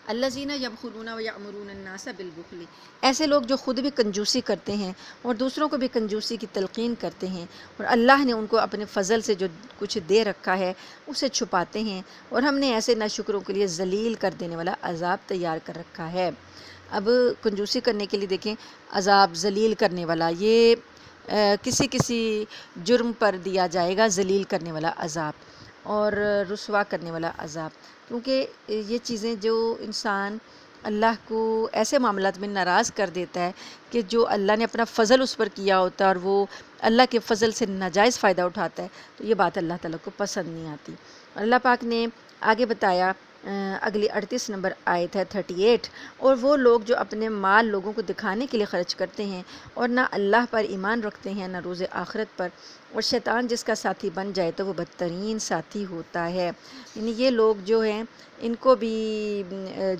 الذین یبخلون ویأمرون الناس بالبخل، ایسے لوگ جو خود بھی کنجوسی کرتے ہیں اور دوسروں کو بھی کنجوسی کی تلقین کرتے ہیں، اور اللہ نے ان کو اپنے فضل سے جو کچھ دے رکھا ہے اسے چھپاتے ہیں، اور ہم نے ایسے ناشکروں کے لیے ذلیل کر دینے والا عذاب تیار کر رکھا ہے۔ اب کنجوسی کرنے کے لیے دیکھیں، عذاب ذلیل کرنے والا، یہ کسی کسی جرم پر دیا جائے گا ذلیل کرنے والا عذاب اور رسوا کرنے والا عذاب، کیونکہ یہ چیزیں جو انسان اللہ کو ایسے معاملات میں ناراض کر دیتا ہے کہ جو اللہ نے اپنا فضل اس پر کیا ہوتا ہے اور وہ اللہ کے فضل سے ناجائز فائدہ اٹھاتا ہے، تو یہ بات اللہ تعالیٰ کو پسند نہیں آتی۔ اللہ پاک نے آگے بتایا، اگلی 38 نمبر آیت ہے 38، اور وہ لوگ جو اپنے مال لوگوں کو دکھانے کے لیے خرچ کرتے ہیں اور نہ اللہ پر ایمان رکھتے ہیں نہ روز آخرت پر، اور شیطان جس کا ساتھی بن جائے تو وہ بدترین ساتھی ہوتا ہے۔ یعنی یہ لوگ جو ہیں ان کو بھی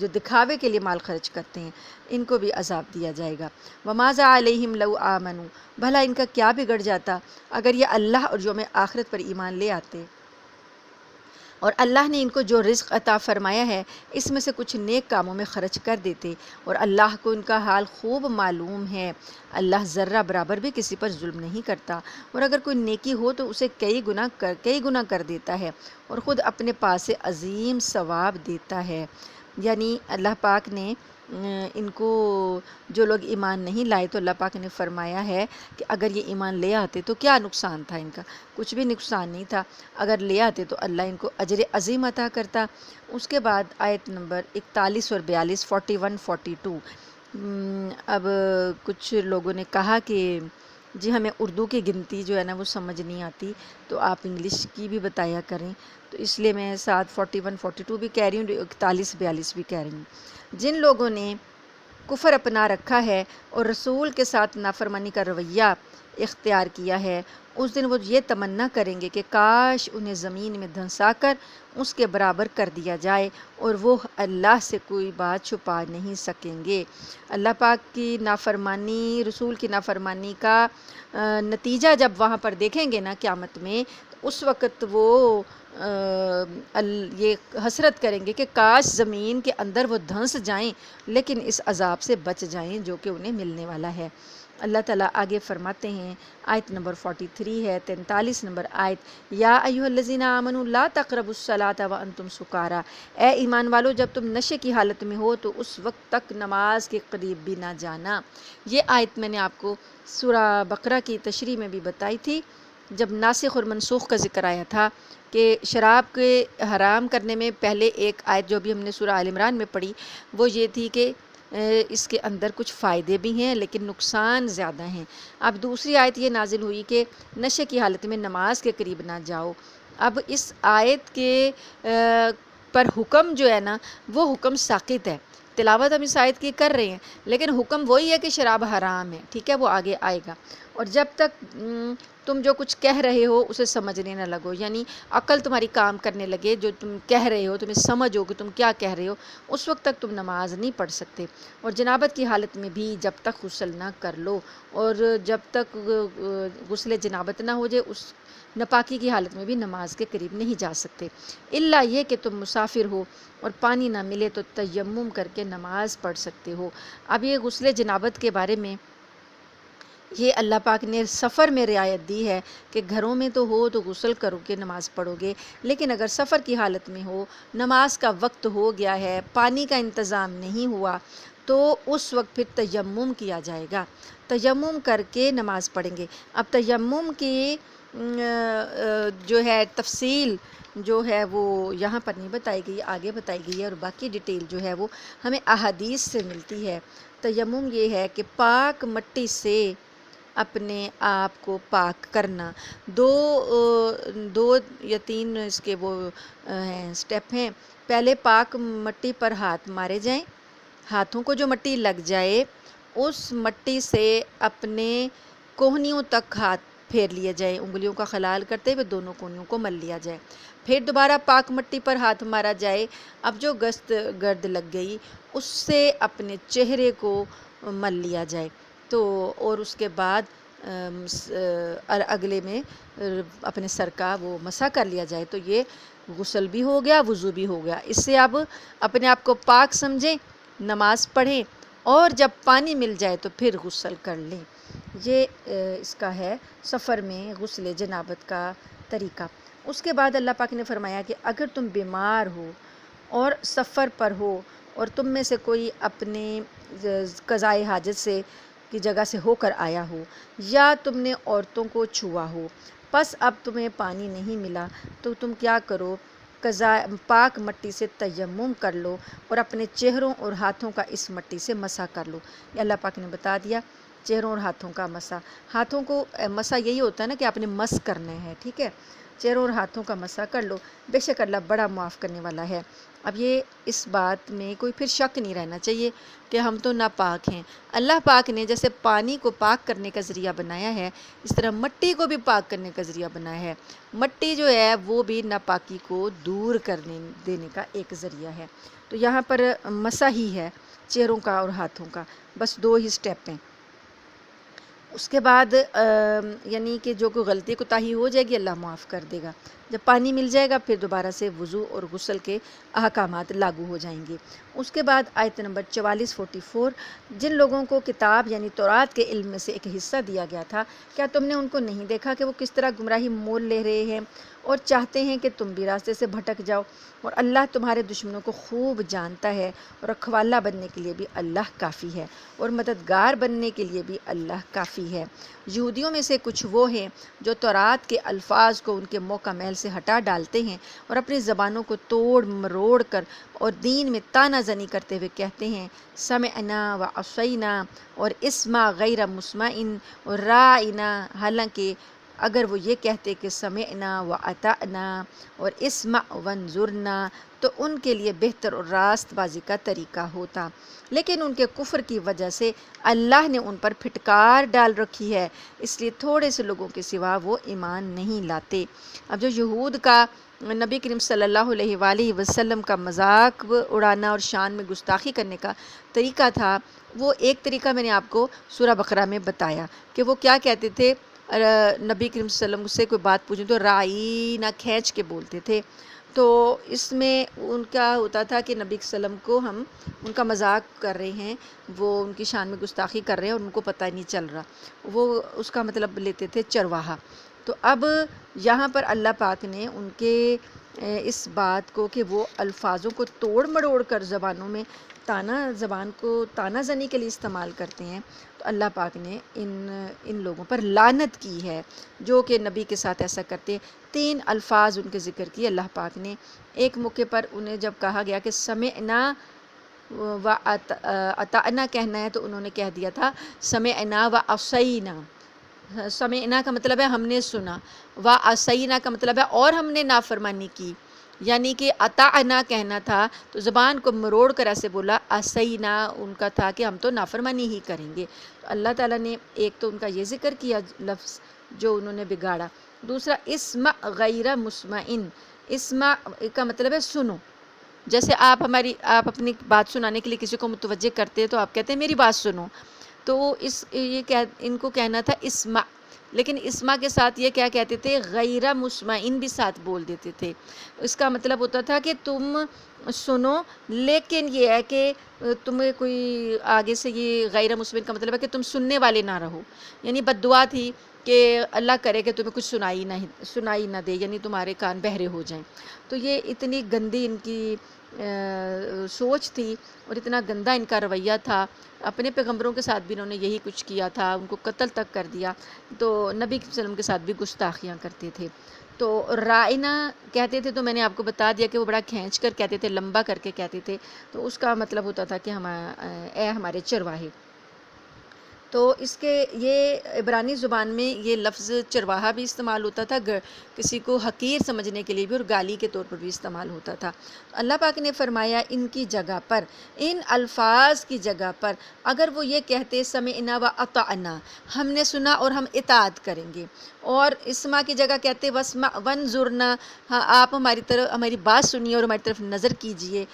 جو دکھاوے کے لیے مال خرچ کرتے ہیں ان کو بھی عذاب دیا جائے گا۔ وَمَاذَا عَلَيْهِمْ لَوْ آمَنُوا، بھلا ان کا کیا بگڑ جاتا اگر یہ اللہ اور یوم آخرت پر ایمان لے آتے، اور اللہ نے ان کو جو رزق عطا فرمایا ہے اس میں سے کچھ نیک کاموں میں خرچ کر دیتے، اور اللہ کو ان کا حال خوب معلوم ہے۔ اللہ ذرہ برابر بھی کسی پر ظلم نہیں کرتا، اور اگر کوئی نیکی ہو تو اسے کئی گنا کر دیتا ہے، اور خود اپنے پاس سے عظیم ثواب دیتا ہے۔ یعنی اللہ پاک نے ان کو، جو لوگ ایمان نہیں لائے، تو اللہ پاک نے فرمایا ہے کہ اگر یہ ایمان لے آتے تو کیا نقصان تھا ان کا؟ کچھ بھی نقصان نہیں تھا، اگر لے آتے تو اللہ ان کو اجر عظیم عطا کرتا۔ اس کے بعد آیت نمبر 41 اور 42، 41 42۔ اب کچھ لوگوں نے کہا کہ جی ہمیں اردو کی گنتی جو ہے نا وہ سمجھ نہیں آتی، تو آپ انگلش کی بھی بتایا کریں، تو اس لیے میں ساتھ 41 42 بھی کہہ رہی ہوں، 41 42 بھی کہہ رہی ہوں۔ جن لوگوں نے کفر اپنا رکھا ہے اور رسول کے ساتھ نافرمانی کا رویہ اختیار کیا ہے، اس دن وہ یہ تمنا کریں گے کہ کاش انہیں زمین میں دھنسا کر اس کے برابر کر دیا جائے، اور وہ اللہ سے کوئی بات چھپا نہیں سکیں گے۔ اللہ پاک کی نافرمانی، رسول کی نافرمانی کا نتیجہ جب وہاں پر دیکھیں گے نا قیامت میں، تو اس وقت وہ یہ حسرت کریں گے کہ کاش زمین کے اندر وہ دھنس جائیں لیکن اس عذاب سے بچ جائیں جو کہ انہیں ملنے والا ہے۔ اللہ تعالیٰ آگے فرماتے ہیں، آیت نمبر 43 ہے، 43 نمبر آیت، یا ایھا الذین آمنوا لا تقربوا الصلاۃ وانتم سکارا، اے ایمان والو جب تم نشے کی حالت میں ہو تو اس وقت تک نماز کے قریب بھی نہ جانا۔ یہ آیت میں نے آپ کو سورہ بقرہ کی تشریح میں بھی بتائی تھی، جب ناسخ اور منسوخ کا ذکر آیا تھا کہ شراب کے حرام کرنے میں پہلے ایک آیت جو بھی ہم نے سورہ آل عمران میں پڑھی وہ یہ تھی کہ اس کے اندر کچھ فائدے بھی ہیں لیکن نقصان زیادہ ہیں۔ اب دوسری آیت یہ نازل ہوئی کہ نشے کی حالت میں نماز کے قریب نہ جاؤ۔ اب اس آیت کے پر حکم جو ہے نا وہ حکم ساقط ہے، تلاوت ہم اس آیت کی کر رہے ہیں لیکن حکم وہی ہے کہ شراب حرام ہے، ٹھیک ہے، وہ آگے آئے گا۔ اور جب تک تم جو کچھ کہہ رہے ہو اسے سمجھنے نہ لگو، یعنی عقل تمہاری کام کرنے لگے، جو تم کہہ رہے ہو تمہیں سمجھ ہو کہ تم کیا کہہ رہے ہو، اس وقت تک تم نماز نہیں پڑھ سکتے۔ اور جنابت کی حالت میں بھی جب تک غسل نہ کر لو، اور جب تک غسل جنابت نہ ہو جائے اس ناپاکی کی حالت میں بھی نماز کے قریب نہیں جا سکتے، الا یہ کہ تم مسافر ہو اور پانی نہ ملے تو تیمم کر کے نماز پڑھ سکتے ہو۔ اب یہ غسل جنابت کے بارے میں یہ اللہ پاک نے سفر میں رعایت دی ہے کہ گھروں میں تو ہو تو غسل کرو کے نماز پڑھو گے، لیکن اگر سفر کی حالت میں ہو، نماز کا وقت ہو گیا ہے، پانی کا انتظام نہیں ہوا، تو اس وقت پھر تیمم کیا جائے گا، تیمم کر کے نماز پڑھیں گے۔ اب تیمم کی جو ہے تفصیل جو ہے وہ یہاں پر نہیں بتائی گئی، آگے بتائی گئی ہے، اور باقی ڈیٹیل جو ہے وہ ہمیں احادیث سے ملتی ہے۔ تیمم یہ ہے کہ پاک مٹی سے اپنے آپ کو پاک کرنا، دو یا تین اس کے وہ ہیں سٹیپ ہیں۔ پہلے پاک مٹی پر ہاتھ مارے جائیں، ہاتھوں کو جو مٹی لگ جائے اس مٹی سے اپنے کوہنیوں تک ہاتھ پھیر لیے جائیں، انگلیوں کا خلال کرتے ہوئے دونوں کوہنیوں کو مل لیا جائے، پھر دوبارہ پاک مٹی پر ہاتھ مارا جائے، اب جو گرد لگ گئی اس سے اپنے چہرے کو مل لیا جائے، تو اور اس کے بعد اگلے میں اپنے سر کا وہ مسح کر لیا جائے، تو یہ غسل بھی ہو گیا، وضو بھی ہو گیا۔ اس سے اب اپنے آپ کو پاک سمجھیں، نماز پڑھیں، اور جب پانی مل جائے تو پھر غسل کر لیں۔ یہ اس کا ہے سفر میں غسل جنابت کا طریقہ۔ اس کے بعد اللہ پاک نے فرمایا کہ اگر تم بیمار ہو اور سفر پر ہو اور تم میں سے کوئی اپنے قضائے حاجت سے کی جگہ سے ہو کر آیا ہو، یا تم نے عورتوں کو چھوا ہو، پس اب تمہیں پانی نہیں ملا، تو تم کیا کرو، پاک مٹی سے تیمم کر لو اور اپنے چہروں اور ہاتھوں کا اس مٹی سے مسح کر لو۔ یہ اللہ پاک نے بتا دیا، چہروں اور ہاتھوں کا مسح۔ ہاتھوں کو مسح یہی ہوتا ہے نا کہ آپ نے مس کرنا ہے، ٹھیک ہے، چہروں اور ہاتھوں کا مسح کر لو، بے شک اللہ بڑا معاف کرنے والا ہے۔ اب یہ اس بات میں کوئی پھر شک نہیں رہنا چاہیے کہ ہم تو ناپاک ہیں۔ اللہ پاک نے جیسے پانی کو پاک کرنے کا ذریعہ بنایا ہے، اس طرح مٹی کو بھی پاک کرنے کا ذریعہ بنایا ہے۔ مٹی جو ہے وہ بھی ناپاکی کو دور کرنے دینے کا ایک ذریعہ ہے۔ تو یہاں پر مسح ہی ہے چہروں کا اور ہاتھوں کا، بس 2 ہی سٹیپ ہیں۔ اس کے بعد یعنی کہ جو کوئی غلطی کوتاہی ہو جائے گی اللہ معاف کر دے گا۔ جب پانی مل جائے گا پھر دوبارہ سے وضو اور غسل کے احکامات لاگو ہو جائیں گے۔ اس کے بعد آیت نمبر 44 جن لوگوں کو کتاب یعنی تورات کے علم میں سے ایک حصہ دیا گیا تھا، کیا تم نے ان کو نہیں دیکھا کہ وہ کس طرح گمراہی مول لے رہے ہیں اور چاہتے ہیں کہ تم بھی راستے سے بھٹک جاؤ؟ اور اللہ تمہارے دشمنوں کو خوب جانتا ہے، اور رکھوالا بننے کے لیے بھی اللہ کافی ہے، اور مددگار بننے کے لیے بھی اللہ کافی ہے۔ یہودیوں میں سے کچھ وہ ہیں جو تورات کے الفاظ کو ان کے موقع میل سے ہٹا ڈالتے ہیں اور اپنی زبانوں کو توڑ مروڑ کر اور دین میں طعنہ زنی کرتے ہوئے کہتے ہیں سمعنا و عصینا اور اسمع غیر مسمعن اور رائنا، حالانکہ اگر وہ یہ کہتے کہ سمعنا و اطعنا اور اسمع وانظرنا تو ان کے لیے بہتر اور راست بازی کا طریقہ ہوتا، لیکن ان کے کفر کی وجہ سے اللہ نے ان پر پھٹکار ڈال رکھی ہے، اس لیے تھوڑے سے لوگوں کے سوا وہ ایمان نہیں لاتے۔ اب جو یہود کا نبی کریم صلی اللہ علیہ وآلہ وسلم کا مذاق اڑانا اور شان میں گستاخی کرنے کا طریقہ تھا، وہ ایک طریقہ میں نے آپ کو سورہ بقرہ میں بتایا کہ وہ کیا کہتے تھے، نبی کریم صلی اللہ علیہ وسلم سے کوئی بات پوچھیں تو رائی نہ کھینچ کے بولتے تھے۔ تو اس میں ان کا ہوتا تھا کہ نبی صلی اللہ علیہ وسلم کو ہم ان کا مذاق کر رہے ہیں، وہ ان کی شان میں گستاخی کر رہے ہیں اور ان کو پتہ نہیں چل رہا، وہ اس کا مطلب لیتے تھے چرواہا۔ تو اب یہاں پر اللہ پاک نے ان کے اس بات کو کہ وہ الفاظوں کو توڑ مڑوڑ کر زبان کو طعنہ زنی کے لیے استعمال کرتے ہیں، تو اللہ پاک نے ان لوگوں پر لعنت کی ہے جو کہ نبی کے ساتھ ایسا کرتے ہیں۔ 3 الفاظ ان کے ذکر کیے اللہ پاک نے۔ ایک موقع پر انہیں جب کہا گیا کہ سمعنا و اطعنا کہنا ہے تو انہوں نے کہہ دیا تھا سمعنا و عصینا۔ سمعنا کا مطلب ہے ہم نے سنا، و عصینا کا مطلب ہے اور ہم نے نافرمانی کی، یعنی کہ اطعنا کہنا تھا تو زبان کو مروڑ کر ایسے بولا، عصینا ان کا تھا کہ ہم تو نافرمانی ہی کریں گے۔ تو اللہ تعالیٰ نے ایک تو ان کا یہ ذکر کیا لفظ جو انہوں نے بگاڑا، دوسرا اسمع غیر مسمعن، اسمع کا مطلب ہے سنو، جیسے آپ اپنی بات سنانے کے لیے کسی کو متوجہ کرتے ہیں تو آپ کہتے ہیں میری بات سنو، تو ان کو کہنا تھا اسمع، لیکن اسمع کے ساتھ یہ کیا کہتے تھے، غیر مسمعن بھی ساتھ بول دیتے تھے۔ اس کا مطلب ہوتا تھا کہ تم سنو لیکن یہ ہے کہ تمہیں کوئی آگے سے، یہ غیر مسمعن کا مطلب ہے کہ تم سننے والے نہ رہو، یعنی بد دعا تھی کہ اللہ کرے کہ تمہیں کچھ سنائی نہ دے، یعنی تمہارے کان بہرے ہو جائیں۔ تو یہ اتنی گندی ان کی سوچ تھی اور اتنا گندا ان کا رویہ تھا۔ اپنے پیغمبروں کے ساتھ بھی انہوں نے یہی کچھ کیا تھا، ان کو قتل تک کر دیا، تو نبی صلی اللہ علیہ وسلم کے ساتھ بھی گستاخیاں کرتے تھے۔ تو رائنا کہتے تھے تو میں نے آپ کو بتا دیا کہ وہ بڑا کھینچ کر کہتے تھے، لمبا کر کے کہتے تھے، تو اس کا مطلب ہوتا تھا کہ اے ہمارے چرواہے۔ تو اس کے یہ عبرانی زبان میں یہ لفظ چرواہا بھی استعمال ہوتا تھا، کسی کو حقیر سمجھنے کے لیے بھی اور گالی کے طور پر بھی استعمال ہوتا تھا۔ اللہ پاک نے فرمایا ان کی جگہ پر، ان الفاظ کی جگہ پر اگر وہ یہ کہتے سمعنا و اطعنا، ہم نے سنا اور ہم اطاعت کریں گے، اور اسمع کی جگہ کہتے واسمع وانظرنا، ہاں آپ ہماری بات سنیے اور ہماری طرف نظر کیجئے،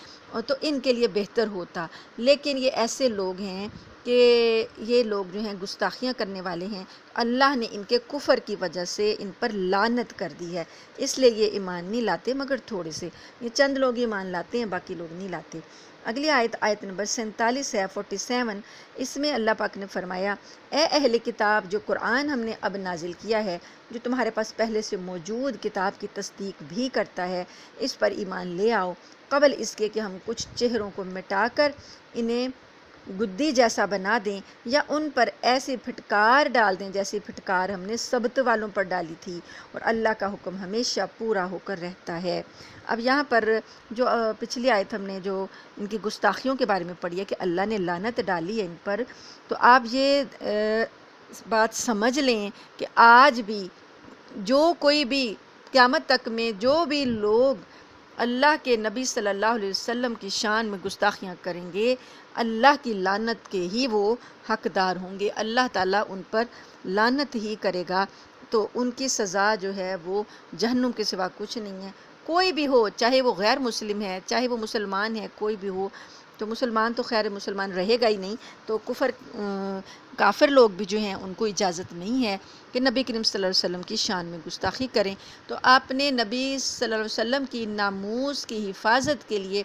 تو ان کے لیے بہتر ہوتا، لیکن یہ ایسے لوگ ہیں کہ یہ لوگ جو ہیں گستاخیاں کرنے والے ہیں، اللہ نے ان کے کفر کی وجہ سے ان پر لعنت کر دی ہے، اس لیے یہ ایمان نہیں لاتے، مگر تھوڑے سے، یہ چند لوگ ایمان لاتے ہیں، باقی لوگ نہیں لاتے۔ اگلی آیت، آیت نمبر 47 ہے، 47، اس میں اللہ پاک نے فرمایا، اے اہل کتاب، جو قرآن ہم نے اب نازل کیا ہے، جو تمہارے پاس پہلے سے موجود کتاب کی تصدیق بھی کرتا ہے، اس پر ایمان لے آؤ، قبل اس کے کہ ہم کچھ چہروں کو مٹا کر انہیں گدی جیسا بنا دیں، یا ان پر ایسی پھٹکار ڈال دیں جیسی پھٹکار ہم نے سبت والوں پر ڈالی تھی، اور اللہ کا حکم ہمیشہ پورا ہو کر رہتا ہے۔ اب یہاں پر جو پچھلی آیت ہم نے جو ان کی گستاخیوں کے بارے میں پڑھی ہے کہ اللہ نے لعنت ڈالی ہے ان پر، تو آپ یہ بات سمجھ لیں کہ آج بھی جو کوئی بھی قیامت تک میں جو بھی لوگ اللہ کے نبی صلی اللہ علیہ وسلم کی شان میں گستاخیاں کریں گے، اللہ کی لعنت کے ہی وہ حقدار ہوں گے، اللہ تعالیٰ ان پر لعنت ہی کرے گا، تو ان کی سزا جو ہے وہ جہنم کے سوا کچھ نہیں ہے۔ کوئی بھی ہو، چاہے وہ غیر مسلم ہے، چاہے وہ مسلمان ہے، کوئی بھی ہو، تو مسلمان تو خیر مسلمان رہے گا ہی نہیں، تو کافر لوگ بھی جو ہیں ان کو اجازت نہیں ہے کہ نبی کریم صلی اللہ علیہ وسلم کی شان میں گستاخی کریں۔ تو آپ نے نبی صلی اللہ علیہ وسلم کی ناموس کی حفاظت کے لیے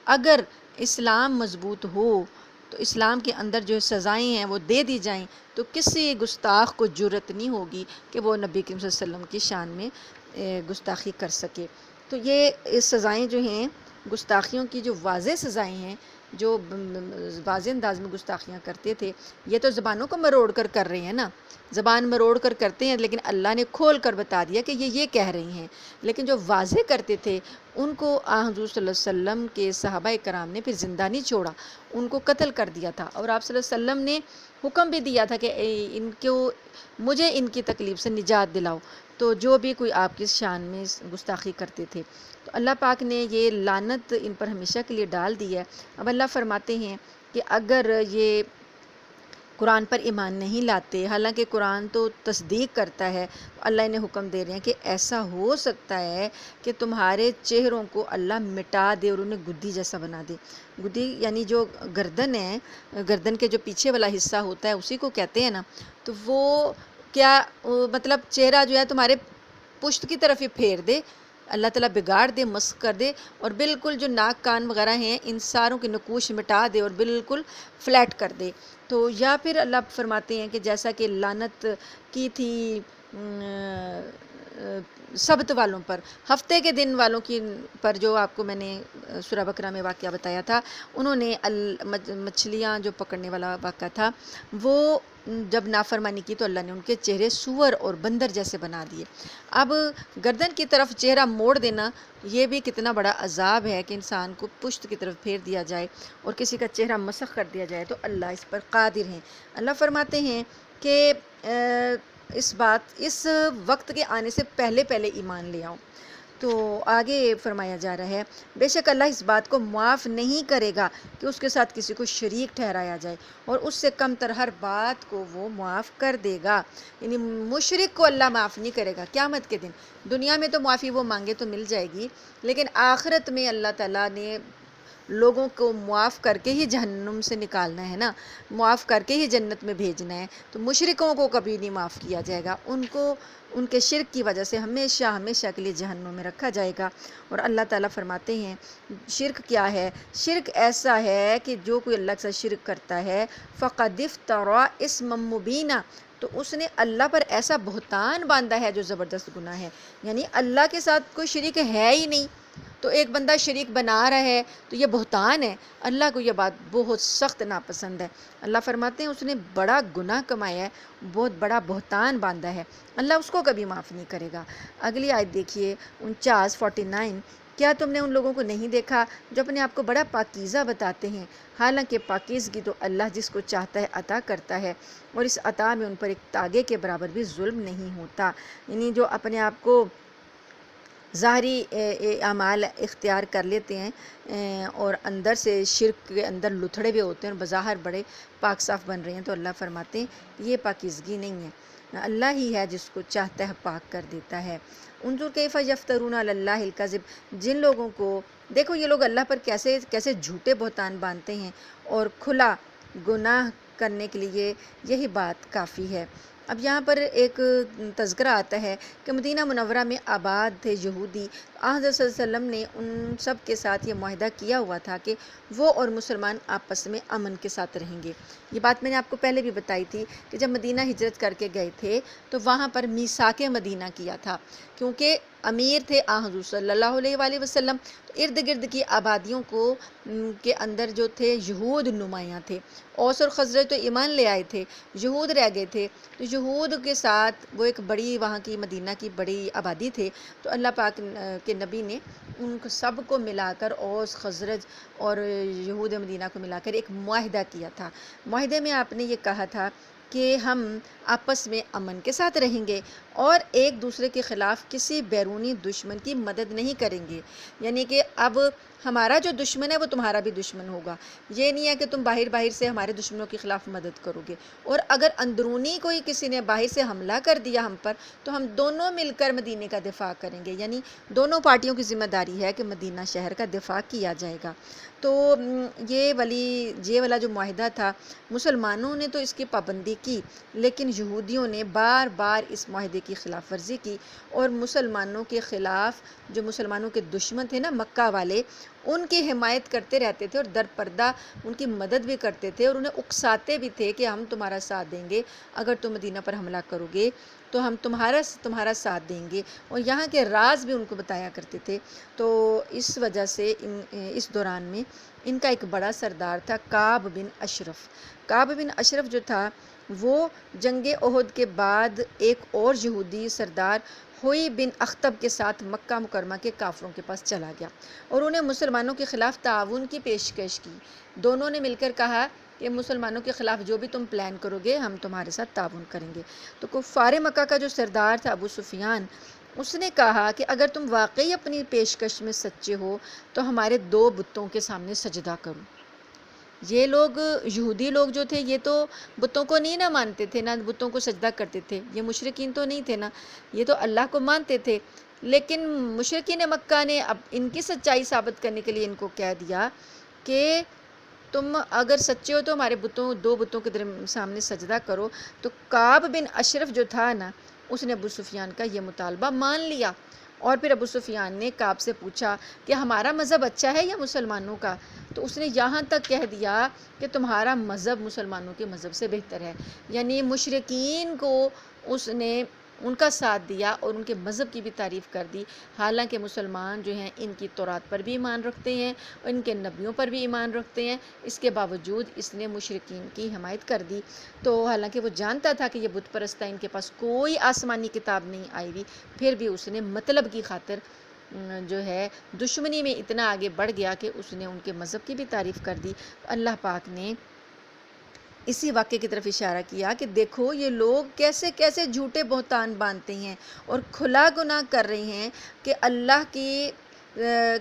اگر اسلام مضبوط ہو تو اسلام کے اندر جو سزائیں ہیں وہ دے دی جائیں، تو کسی گستاخ کو جرت نہیں ہوگی کہ وہ نبی کریم صلی اللہ علیہ وسلم کی شان میں گستاخی کر سکے۔ تو یہ سزائیں جو ہیں گستاخیوں کی، جو واضح سزائیں ہیں، جو واضح انداز میں گستاخیاں کرتے تھے، یہ تو زبانوں کو مروڑ کر رہے ہیں نا، زبان مروڑ کر کرتے ہیں، لیکن اللہ نے کھول کر بتا دیا کہ یہ کہہ رہی ہیں، لیکن جو واضح کرتے تھے ان کو حضور صلی اللہ علیہ وسلم کے صحابہ کرام نے پھر زندہ نہیں چھوڑا، ان کو قتل کر دیا تھا، اور آپ صلی اللہ علیہ وسلم نے حکم بھی دیا تھا کہ ان کو مجھے ان کی تکلیف سے نجات دلاؤ، تو جو بھی کوئی آپ کی شان میں گستاخی کرتے تھے، تو اللہ پاک نے یہ لعنت ان پر ہمیشہ کے لیے ڈال دی ہے۔ اب اللہ فرماتے ہیں کہ اگر یہ قرآن پر ایمان نہیں لاتے، حالانکہ قرآن تو تصدیق کرتا ہے، اللہ انہیں حکم دے رہے ہیں کہ ایسا ہو سکتا ہے کہ تمہارے چہروں کو اللہ مٹا دے اور انہیں گدی جیسا بنا دے۔ گدی یعنی جو گردن ہے، گردن کے جو پیچھے والا حصہ ہوتا ہے اسی کو کہتے ہیں نا، تو وہ کیا مطلب چہرہ جو ہے تمہارے پشت کی طرف ہی پھیر دے، اللہ تعالیٰ بگاڑ دے، مسخ کر دے، اور بالکل جو ناک کان وغیرہ ہیں ان ساروں کی نقوش مٹا دے اور بالکل فلیٹ کر دے۔ تو یا پھر اللہ فرماتے ہیں کہ جیسا کہ لعنت کی تھی سبت والوں پر، ہفتے کے دن والوں کی پر، جو آپ کو میں نے سورہ بقرہ میں واقعہ بتایا تھا، انہوں نے مچھلیاں جو پکڑنے والا واقعہ تھا، وہ جب نافرمانی کی تو اللہ نے ان کے چہرے سور اور بندر جیسے بنا دیے۔ اب گردن کی طرف چہرہ موڑ دینا یہ بھی کتنا بڑا عذاب ہے کہ انسان کو پشت کی طرف پھیر دیا جائے اور کسی کا چہرہ مسخ کر دیا جائے، تو اللہ اس پر قادر ہیں۔ اللہ فرماتے ہیں کہ اس وقت کے آنے سے پہلے ایمان لے آؤ۔ تو آگے فرمایا جا رہا ہے، بے شک اللہ اس بات کو معاف نہیں کرے گا کہ اس کے ساتھ کسی کو شریک ٹھہرایا جائے، اور اس سے کم تر ہر بات کو وہ معاف کر دے گا۔ یعنی مشرک کو اللہ معاف نہیں کرے گا قیامت کے دن، دنیا میں تو معافی وہ مانگے تو مل جائے گی، لیکن آخرت میں اللہ تعالیٰ نے لوگوں کو معاف کر کے ہی جہنم سے نکالنا ہے نا، معاف کر کے ہی جنت میں بھیجنا ہے، تو مشرکوں کو کبھی نہیں معاف کیا جائے گا، ان کو ان کے شرک کی وجہ سے ہمیشہ ہمیشہ کے لیے جہنم میں رکھا جائے گا۔ اور اللہ تعالیٰ فرماتے ہیں شرک کیا ہے؟ شرک ایسا ہے کہ جو کوئی اللہ کے ساتھ شرک کرتا ہے، فَقَدِ افْتَرَىٰ اسْمًا مُبِينًا، تو اس نے اللہ پر ایسا بہتان باندھا ہے جو زبردست گناہ ہے، یعنی اللہ کے ساتھ کوئی شریک ہے ہی نہیں، تو ایک بندہ شریک بنا رہا ہے تو یہ بہتان ہے، اللہ کو یہ بات بہت سخت ناپسند ہے۔ اللہ فرماتے ہیں اس نے بڑا گناہ کمایا ہے، بہت بڑا بہتان باندھا ہے، اللہ اس کو کبھی معاف نہیں کرے گا۔ اگلی آیت دیکھیے 49 کیا تم نے ان لوگوں کو نہیں دیکھا جو اپنے آپ کو بڑا پاکیزہ بتاتے ہیں، حالانکہ پاکیزگی تو اللہ جس کو چاہتا ہے عطا کرتا ہے، اور اس عطا میں ان پر ایک تاگے کے برابر بھی ظلم نہیں ہوتا۔ یعنی جو اپنے آپ کو ظاہری اعمال اختیار کر لیتے ہیں اور اندر سے شرک کے اندر لتھڑے ہوئے ہوتے ہیں اور بظاہر بڑے پاک صاف بن رہے ہیں، تو اللہ فرماتے ہیں یہ پاکیزگی نہیں ہے۔ اللہ ہی ہے جس کو چاہتا ہے پاک کر دیتا ہے۔ انظر کیف یفترون علی اللہ الکذب، جن لوگوں کو دیکھو یہ لوگ اللہ پر کیسے کیسے جھوٹے بہتان باندھتے ہیں، اور کھلا گناہ کرنے کے لیے یہی بات کافی ہے۔ اب یہاں پر ایک تذکرہ آتا ہے کہ مدینہ منورہ میں آباد تھے یہودی، حضرت صلی اللہ علیہ وسلم نے ان سب کے ساتھ یہ معاہدہ کیا ہوا تھا کہ وہ اور مسلمان آپس میں امن کے ساتھ رہیں گے۔ یہ بات میں نے آپ کو پہلے بھی بتائی تھی کہ جب مدینہ ہجرت کر کے گئے تھے تو وہاں پر میثاق مدینہ کیا تھا، کیونکہ امیر تھے حضور صلی اللہ علیہ وآلہ وسلم، تو ارد گرد کی آبادیوں کو کے اندر جو تھے یہود نمایاں تھے۔ اوس اور خزرج تو ایمان لے آئے تھے، یہود رہ گئے تھے، تو یہود کے ساتھ وہ ایک بڑی وہاں کی مدینہ کی بڑی آبادی تھے، تو اللہ پاک کے نبی نے ان کو سب کو ملا کر، اوس خزرج اور یہود مدینہ کو ملا کر ایک معاہدہ کیا تھا۔ معاہدے میں آپ نے یہ کہا تھا کہ ہم آپس میں امن کے ساتھ رہیں گے اور ایک دوسرے کے خلاف کسی بیرونی دشمن کی مدد نہیں کریں گے، یعنی کہ اب ہمارا جو دشمن ہے وہ تمہارا بھی دشمن ہوگا، یہ نہیں ہے کہ تم باہر سے ہمارے دشمنوں کے خلاف مدد کرو گے، اور اگر اندرونی کوئی کسی نے باہر سے حملہ کر دیا ہم پر تو ہم دونوں مل کر مدینے کا دفاع کریں گے، یعنی دونوں پارٹیوں کی ذمہ داری ہے کہ مدینہ شہر کا دفاع کیا جائے گا۔ تو یہ والا جو معاہدہ تھا، مسلمانوں نے تو اس کی پابندی کی، لیکن یہودیوں نے بار بار اس معاہدے کی خلاف ورزی کی، اور مسلمانوں کے خلاف جو مسلمانوں کے دشمن تھے نا مکہ والے، ان کی حمایت کرتے رہتے تھے اور در پردہ ان کی مدد بھی کرتے تھے، اور انہیں اکساتے بھی تھے کہ ہم تمہارا ساتھ دیں گے، اگر تم مدینہ پر حملہ کرو گے تو ہم تمہارا ساتھ دیں گے، اور یہاں کے راز بھی ان کو بتایا کرتے تھے۔ تو اس وجہ سے اس دوران میں ان کا ایک بڑا سردار تھا کعب بن اشرف۔ کعب بن اشرف جو تھا وہ جنگ احد کے بعد ایک اور یہودی سردار ہوئی بن اخطب کے ساتھ مکہ مکرمہ کے کافروں کے پاس چلا گیا اور انہیں مسلمانوں کے خلاف تعاون کی پیشکش کی۔ دونوں نے مل کر کہا کہ مسلمانوں کے خلاف جو بھی تم پلان کرو گے ہم تمہارے ساتھ تعاون کریں گے۔ تو کفار مکہ کا جو سردار تھا ابو سفیان، اس نے کہا کہ اگر تم واقعی اپنی پیشکش میں سچے ہو تو ہمارے 2 بتوں کے سامنے سجدہ کرو۔ یہ لوگ یہودی لوگ جو تھے یہ تو بتوں کو نہیں نہ مانتے تھے، نہ بتوں کو سجدہ کرتے تھے، یہ مشرکین تو نہیں تھے نا، یہ تو اللہ کو مانتے تھے، لیکن مشرکین مکہ نے اب ان کی سچائی ثابت کرنے کے لیے ان کو کہہ دیا کہ تم اگر سچے ہو تو ہمارے 2 بتوں کے سامنے سجدہ کرو۔ تو کعب بن اشرف جو تھا نا، اس نے ابو سفیان کا یہ مطالبہ مان لیا، اور پھر ابو سفیان نے کعب سے پوچھا کہ ہمارا مذہب اچھا ہے یا مسلمانوں کا؟ تو اس نے یہاں تک کہہ دیا کہ تمہارا مذہب مسلمانوں کے مذہب سے بہتر ہے، یعنی مشرکین کو اس نے ان کا ساتھ دیا اور ان کے مذہب کی بھی تعریف کر دی، حالانکہ مسلمان جو ہیں ان کی تورات پر بھی ایمان رکھتے ہیں اور ان کے نبیوں پر بھی ایمان رکھتے ہیں، اس کے باوجود اس نے مشرکین کی حمایت کر دی۔ تو حالانکہ وہ جانتا تھا کہ یہ بت پرست ہے، ان کے پاس کوئی آسمانی کتاب نہیں آئی ہوئی، پھر بھی اس نے مطلب کی خاطر جو ہے دشمنی میں اتنا آگے بڑھ گیا کہ اس نے ان کے مذہب کی بھی تعریف کر دی۔ اللہ پاک نے اسی واقعے کی طرف اشارہ کیا کہ دیکھو یہ لوگ کیسے کیسے جھوٹے بہتان باندھتے ہیں اور کھلا گناہ کر رہے ہیں کہ اللہ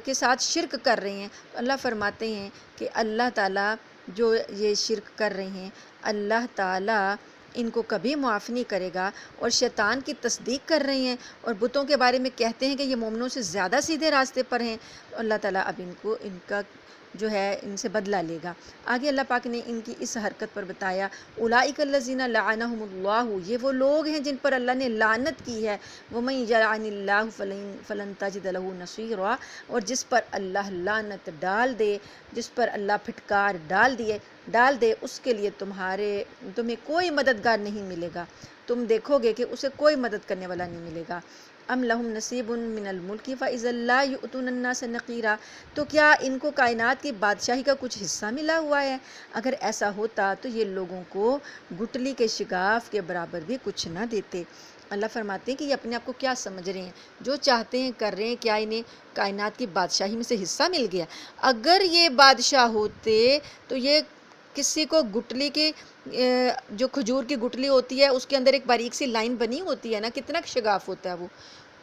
کے ساتھ شرک کر رہے ہیں۔ اللہ فرماتے ہیں کہ اللہ تعالیٰ جو یہ شرک کر رہے ہیں، اللہ تعالیٰ ان کو کبھی معاف نہیں کرے گا، اور شیطان کی تصدیق کر رہے ہیں اور بتوں کے بارے میں کہتے ہیں کہ یہ مومنوں سے زیادہ سیدھے راستے پر ہیں، تو اللہ تعالیٰ اب ان کا جو ہے ان سے بدلہ لے گا۔ آگے اللہ پاک نے ان کی اس حرکت پر بتایا، اولئک الذین لعنہم اللہ، یہ وہ لوگ ہیں جن پر اللہ نے لعنت کی ہے، ومن یلعن اللہ فلن تجد لہ نصیرا، اور جس پر اللہ لعنت ڈال دے، جس پر اللہ پھٹکار ڈال دے اس کے لیے تمہیں کوئی مددگار نہیں ملے گا، تم دیکھو گے کہ اسے کوئی مدد کرنے والا نہیں ملے گا۔ ام لہم نصیب من الملک فاذا لا یؤتون الناس نقیرا، تو کیا ان کو کائنات کی بادشاہی کا کچھ حصہ ملا ہوا ہے؟ اگر ایسا ہوتا تو یہ لوگوں کو گٹلی کے شگاف کے برابر بھی کچھ نہ دیتے۔ اللہ فرماتے ہیں کہ یہ اپنے آپ کو کیا سمجھ رہے ہیں، جو چاہتے ہیں کر رہے ہیں، کیا انہیں کائنات کی بادشاہی میں سے حصہ مل گیا؟ اگر یہ بادشاہ ہوتے تو یہ کسی کو گٹلی کی جو کھجور کی گٹلی ہوتی ہے اس کے اندر ایک باریک سی لائن بنی ہوتی ہے نا، کتنا شگاف ہوتا ہے، وہ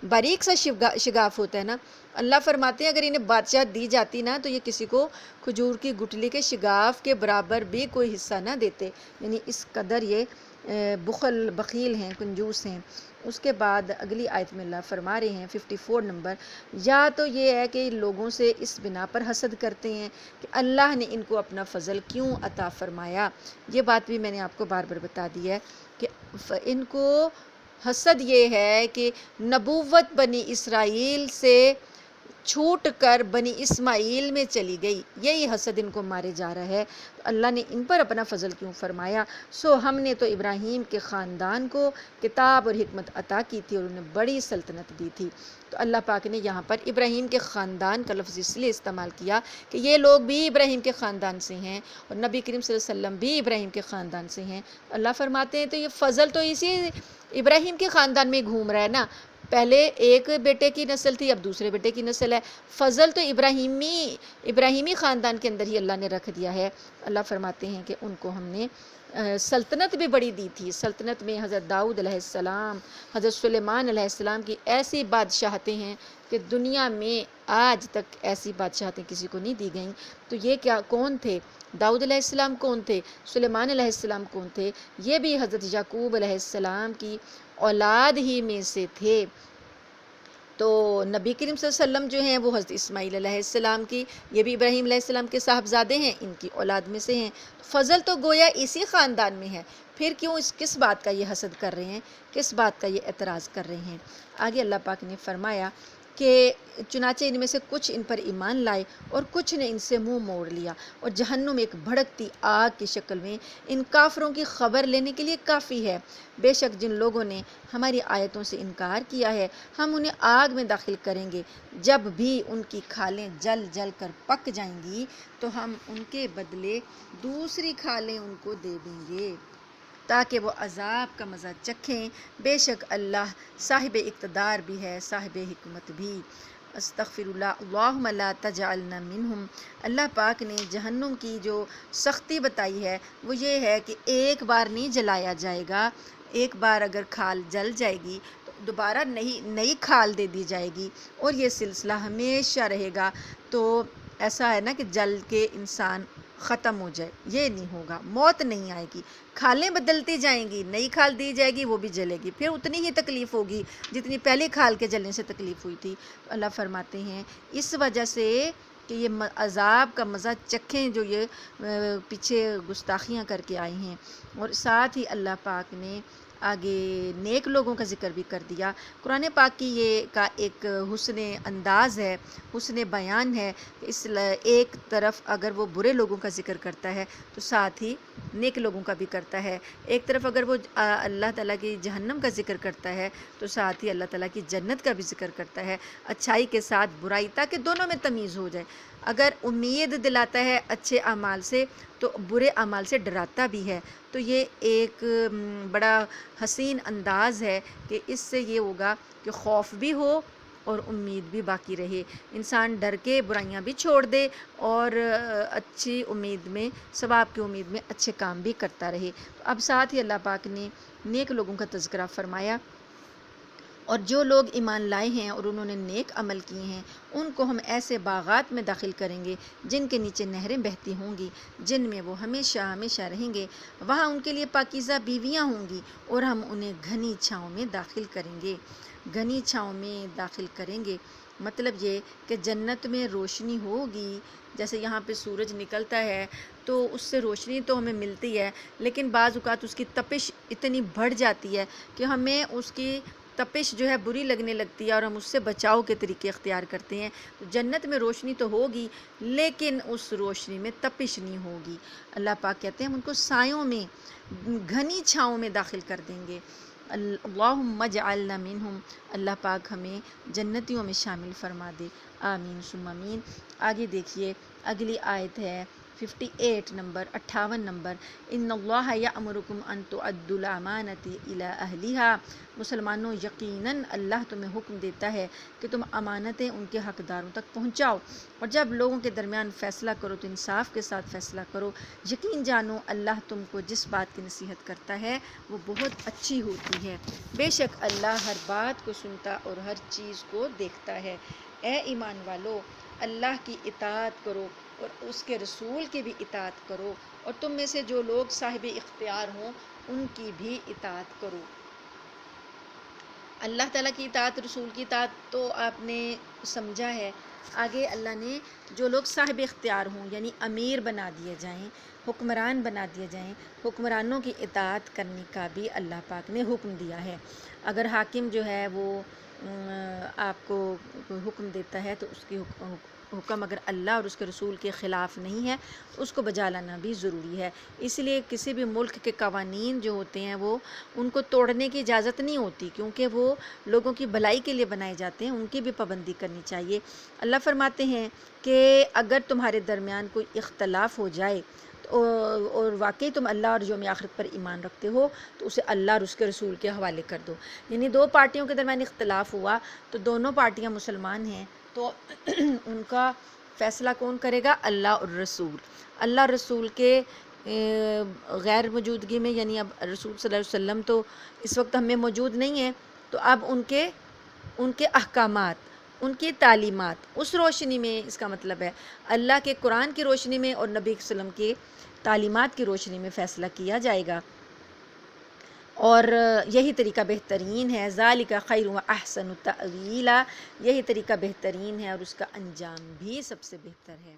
باریک سا شگاف ہوتا ہے نا۔ اللہ فرماتے ہیں اگر انہیں بادشاہ دی جاتی نا تو یہ کسی کو کھجور کی گٹلی کے شگاف کے برابر بھی کوئی حصہ نہ دیتے، یعنی اس قدر یہ بخیل ہیں، کنجوس ہیں۔ اس کے بعد اگلی آیت میں اللہ فرما رہے ہیں 54 نمبر، یا تو یہ ہے کہ لوگوں سے اس بنا پر حسد کرتے ہیں کہ اللہ نے ان کو اپنا فضل کیوں عطا فرمایا۔ یہ بات بھی میں نے آپ کو بار بار بتا دی ہے کہ ان کو حسد یہ ہے کہ نبوت بنی اسرائیل سے چھوٹ کر بنی اسماعیل میں چلی گئی، یہی حسد ان کو مارے جا رہا ہے۔ اللہ نے ان پر اپنا فضل کیوں فرمایا؟ ہم نے تو ابراہیم کے خاندان کو کتاب اور حکمت عطا کی تھی اور انہیں بڑی سلطنت دی تھی۔ تو اللہ پاک نے یہاں پر ابراہیم کے خاندان کا لفظ اس لیے استعمال کیا کہ یہ لوگ بھی ابراہیم کے خاندان سے ہیں اور نبی کریم صلی اللہ علیہ وسلم بھی ابراہیم کے خاندان سے ہیں۔ اللہ فرماتے ہیں تو یہ فضل تو اسی ابراہیم کے خاندان میں گھوم رہا ہے نا، پہلے ایک بیٹے کی نسل تھی، اب دوسرے بیٹے کی نسل ہے، فضل تو ابراہیمی خاندان کے اندر ہی اللہ نے رکھ دیا ہے۔ اللہ فرماتے ہیں کہ ان کو ہم نے سلطنت بھی بڑی دی تھی۔ سلطنت میں حضرت داؤد علیہ السلام، حضرت سلیمان علیہ السلام کی ایسی بادشاہتیں ہیں کہ دنیا میں آج تک ایسی بادشاہتیں کسی کو نہیں دی گئیں۔ تو یہ کون تھے؟ داؤد علیہ السلام کون تھے؟ سلیمان علیہ السلام کون تھے؟ یہ بھی حضرت یعقوب علیہ السلام کی اولاد ہی میں سے تھے۔ تو نبی کریم صلی اللہ علیہ وسلم جو ہیں وہ حضرت اسماعیل علیہ السلام کی، یہ بھی ابراہیم علیہ السلام کے صاحبزادے ہیں، ان کی اولاد میں سے ہیں۔ فضل تو گویا اسی خاندان میں ہے، پھر کیوں کس بات کا یہ حسد کر رہے ہیں، کس بات کا یہ اعتراض کر رہے ہیں؟ آگے اللہ پاک نے فرمایا کہ چنانچہ ان میں سے کچھ ان پر ایمان لائے اور کچھ نے ان سے منہ موڑ لیا، اور جہنم ایک بھڑکتی آگ کی شکل میں ان کافروں کی خبر لینے کے لیے کافی ہے۔ بے شک جن لوگوں نے ہماری آیتوں سے انکار کیا ہے ہم انہیں آگ میں داخل کریں گے، جب بھی ان کی کھالیں جل جل کر پک جائیں گی تو ہم ان کے بدلے دوسری کھالیں ان کو دے دیں گے تاکہ وہ عذاب کا مزہ چکھیں۔ بے شک اللہ صاحب اقتدار بھی ہے، صاحب حکمت بھی۔ استغفر اللہ، اللہم لا تجعلنا منہم۔ اللہ پاک نے جہنم کی جو سختی بتائی ہے وہ یہ ہے کہ ایک بار نہیں جلایا جائے گا، ایک بار اگر کھال جل جائے گی تو دوبارہ نئی کھال دے دی جائے گی اور یہ سلسلہ ہمیشہ رہے گا۔ تو ایسا ہے نا کہ جل کے انسان ختم ہو جائے، یہ نہیں ہوگا، موت نہیں آئے گی، کھالیں بدلتی جائیں گی، نئی کھال دی جائے گی وہ بھی جلے گی، پھر اتنی ہی تکلیف ہوگی جتنی پہلی کھال کے جلنے سے تکلیف ہوئی تھی۔ تو اللہ فرماتے ہیں اس وجہ سے کہ یہ عذاب کا مزہ چکھیں جو یہ پیچھے گستاخیاں کر کے آئے ہیں۔ اور ساتھ ہی اللہ پاک نے آگے نیک لوگوں کا ذکر بھی کر دیا۔ قرآن پاک کی یہ کا ایک حسن انداز ہے، حسن بیان ہے کہ اس ایک طرف اگر وہ برے لوگوں کا ذکر کرتا ہے تو ساتھ ہی نیک لوگوں کا بھی کرتا ہے، ایک طرف اگر وہ اللہ تعالیٰ کی جہنم کا ذکر کرتا ہے تو ساتھ ہی اللہ تعالیٰ کی جنت کا بھی ذکر کرتا ہے، اچھائی کے ساتھ برائی، تاکہ دونوں میں تمیز ہو جائے۔ اگر امید دلاتا ہے اچھے اعمال سے تو برے اعمال سے ڈراتا بھی ہے۔ تو یہ ایک بڑا حسین انداز ہے کہ اس سے یہ ہوگا کہ خوف بھی ہو اور امید بھی باقی رہے، انسان ڈر کے برائیاں بھی چھوڑ دے اور اچھی امید میں، ثواب کی امید میں اچھے کام بھی کرتا رہے۔ تو اب ساتھ ہی اللہ پاک نے نیک لوگوں کا تذکرہ فرمایا، اور جو لوگ ایمان لائے ہیں اور انہوں نے نیک عمل کیے ہیں ان کو ہم ایسے باغات میں داخل کریں گے جن کے نیچے نہریں بہتی ہوں گی، جن میں وہ ہمیشہ ہمیشہ رہیں گے، وہاں ان کے لیے پاکیزہ بیویاں ہوں گی اور ہم انہیں گھنی چھاؤں میں داخل کریں گے۔ گھنی چھاؤں میں داخل کریں گے مطلب یہ کہ جنت میں روشنی ہوگی، جیسے یہاں پہ سورج نکلتا ہے تو اس سے روشنی تو ہمیں ملتی ہے، لیکن بعض اوقات اس کی تپش اتنی بڑھ جاتی ہے کہ ہمیں اس کی تپش جو ہے بری لگنے لگتی ہے اور ہم اس سے بچاؤ کے طریقے اختیار کرتے ہیں۔ تو جنت میں روشنی تو ہوگی لیکن اس روشنی میں تپش نہیں ہوگی۔ اللہ پاک کہتے ہیں ہم ان کو سایوں میں، گھنی چھاؤں میں داخل کر دیں گے۔ اللہم اجعلنا منہم، اللہ پاک ہمیں جنتیوں میں شامل فرما دے، آمین ثم آمین۔ آگے دیکھیے اگلی آیت ہے 58 نمبر، 58 نمبر، ان اللہ یأمرکم ان تؤدوا الامانۃ الی اہلھا۔ مسلمانوں یقیناً اللہ تمہیں حکم دیتا ہے کہ تم امانتیں ان کے حقداروں تک پہنچاؤ، اور جب لوگوں کے درمیان فیصلہ کرو تو انصاف کے ساتھ فیصلہ کرو۔ یقین جانو اللہ تم کو جس بات کی نصیحت کرتا ہے وہ بہت اچھی ہوتی ہے، بے شک اللہ ہر بات کو سنتا اور ہر چیز کو دیکھتا ہے۔ اے ایمان والو، اللہ کی اطاعت کرو اور اس کے رسول کی بھی اطاعت کرو، اور تم میں سے جو لوگ صاحب اختیار ہوں ان کی بھی اطاعت کرو۔ اللہ تعالیٰ کی اطاعت، رسول کی اطاعت تو آپ نے سمجھا ہے۔ آگے اللہ نے جو لوگ صاحب اختیار ہوں یعنی امیر بنا دیے جائیں، حکمران بنا دیے جائیں، حکمرانوں کی اطاعت کرنے کا بھی اللہ پاک نے حکم دیا ہے۔ اگر حاکم جو ہے وہ آپ کو کوئی حکم دیتا ہے تو اس کی حکم اگر اللہ اور اس کے رسول کے خلاف نہیں ہے تو اس کو بجا لانا بھی ضروری ہے۔ اس لیے کسی بھی ملک کے قوانین جو ہوتے ہیں وہ ان کو توڑنے کی اجازت نہیں ہوتی، کیونکہ وہ لوگوں کی بھلائی کے لیے بنائے جاتے ہیں، ان کی بھی پابندی کرنی چاہیے۔ اللہ فرماتے ہیں کہ اگر تمہارے درمیان کوئی اختلاف ہو جائے اور واقعی تم اللہ اور یوم آخرت پر ایمان رکھتے ہو تو اسے اللہ اور اس کے رسول کے حوالے کر دو۔ یعنی دو پارٹیوں کے درمیان اختلاف ہوا تو دونوں پارٹیاں مسلمان ہیں تو ان کا فیصلہ کون کرے گا؟ اللہ اور رسول۔ اللہ اور رسول کے غیر موجودگی میں، یعنی اب رسول صلی اللہ علیہ وسلم تو اس وقت ہمیں موجود نہیں ہیں، تو اب ان کے احکامات، ان کی تعلیمات اس روشنی میں، اس کا مطلب ہے اللہ کے قرآن کی روشنی میں اور نبی صلی اللہ علیہ وسلم کی تعلیمات کی روشنی میں فیصلہ کیا جائے گا، اور یہی طریقہ بہترین ہے۔ ذالک خیر و احسن تأویلا، یہی طریقہ بہترین ہے اور اس کا انجام بھی سب سے بہتر ہے۔